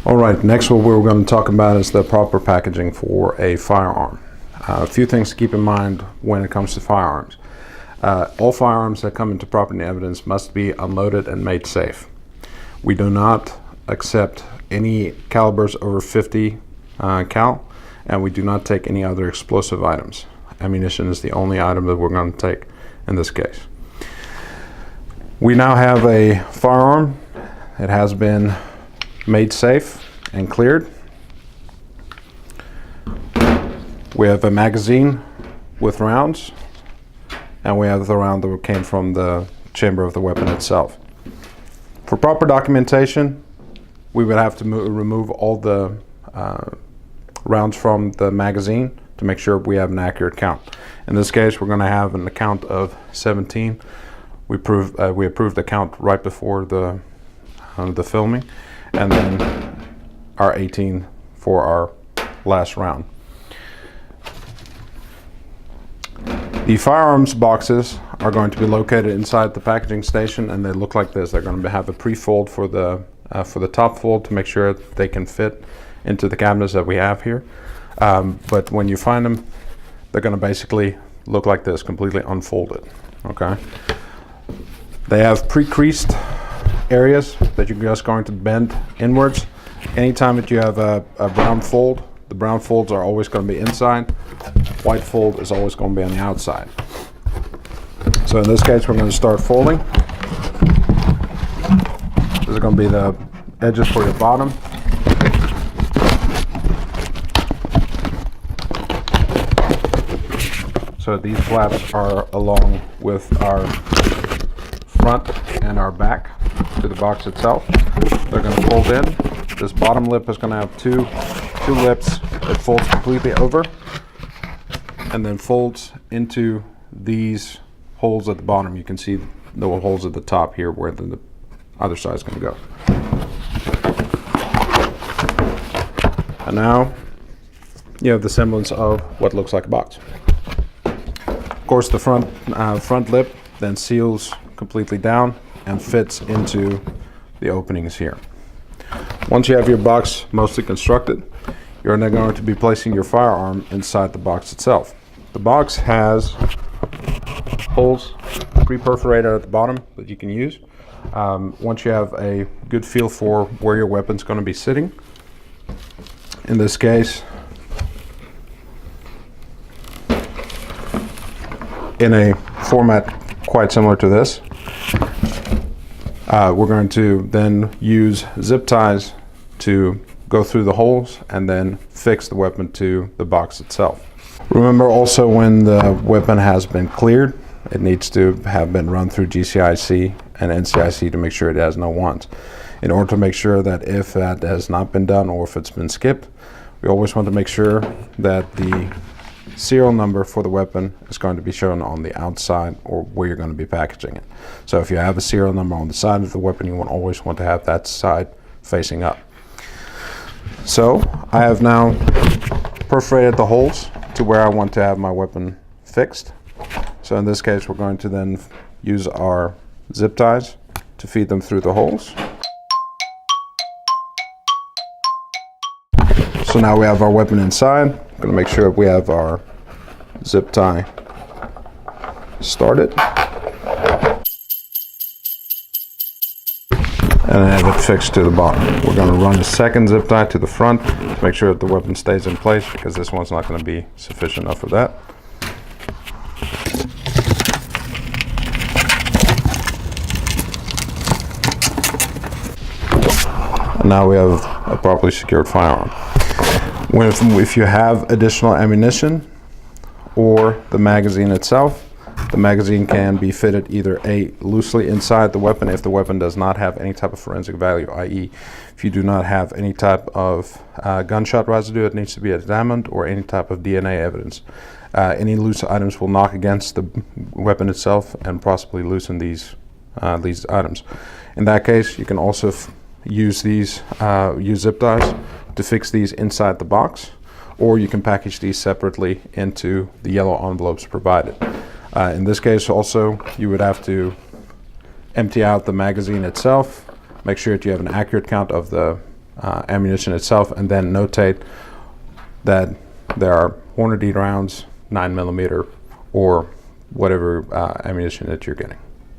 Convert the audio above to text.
All right, next what we're going to talk about is the proper packaging for a firearm. A few things to keep in mind when it comes to firearms. All firearms that come into property evidence must be unloaded and made safe. We do not accept any calibers over 50 cal, and we do not take any other explosive items. Ammunition is the only item that we're going to take in this case. We now have a firearm. It has been made safe and cleared. We have a magazine with rounds, and we have the round that came from the chamber of the weapon itself. For proper documentation, we would have to remove all the rounds from the magazine to make sure we have an accurate count. In this case, we're going to have an count of 17. We approved the count right before the filming, and then our 18 for our last round. The firearms boxes are going to be located inside the packaging station, and they look like this. They're going to have a pre-fold for the top fold to make sure they can fit into the cabinets that we have here. But when you find them, they're going to basically look like this, completely unfolded. Okay. They have pre-creased areas that you're just going to bend inwards. Anytime that you have a brown fold, the brown folds are always going to be inside. White fold is always going to be on the outside. So in this case, we're going to start folding. This is going to be the edges for your bottom. So these flaps are along with our front and our back to the box itself. They're going to fold in. This bottom lip is going to have two lips that folds completely over and then folds into these holes at the bottom. You can see the holes at the top here where the other side is going to go. And now you have the semblance of what looks like a box. Of course, the front lip then seals completely down and fits into the openings here. Once you have your box mostly constructed, you're now going to be placing your firearm inside the box itself. The box has holes pre-perforated at the bottom that you can use. Once you have a good feel for where your weapon's going to be sitting, in this case, in a format quite similar to this, we're going to then use zip ties to go through the holes and then fix the weapon to the box itself. Remember also, when the weapon has been cleared, it needs to have been run through GCIC and NCIC to make sure it has no wands. In order to make sure that if that has not been done or if it's been skipped, we always want to make sure that the serial number for the weapon is going to be shown on the outside or where you're going to be packaging it. So if you have a serial number on the side of the weapon, you always want to have that side facing up. So I have now perforated the holes to where I want to have my weapon fixed. So in this case, we're going to then use our zip ties to feed them through the holes. So now we have our weapon inside. I'm going to make sure we have our zip tie started and have it fixed to the bottom. We're going to run a second zip tie to the front to make sure that the weapon stays in place, because this one's not going to be sufficient enough for that. And now we have a properly secured firearm. If you have additional ammunition or the magazine itself, the magazine can be fitted either loosely inside the weapon if the weapon does not have any type of forensic value, i.e. if you do not have any type of gunshot residue that needs to be examined or any type of DNA evidence. Any loose items will knock against the weapon itself and possibly loosen these items. In that case, you can also use zip ties to fix these inside the box, or you can package these separately into the yellow envelopes provided. In this case also, you would have to empty out the magazine itself, make sure that you have an accurate count of the ammunition itself, and then notate that there are Hornady rounds, 9mm, or whatever ammunition that you're getting.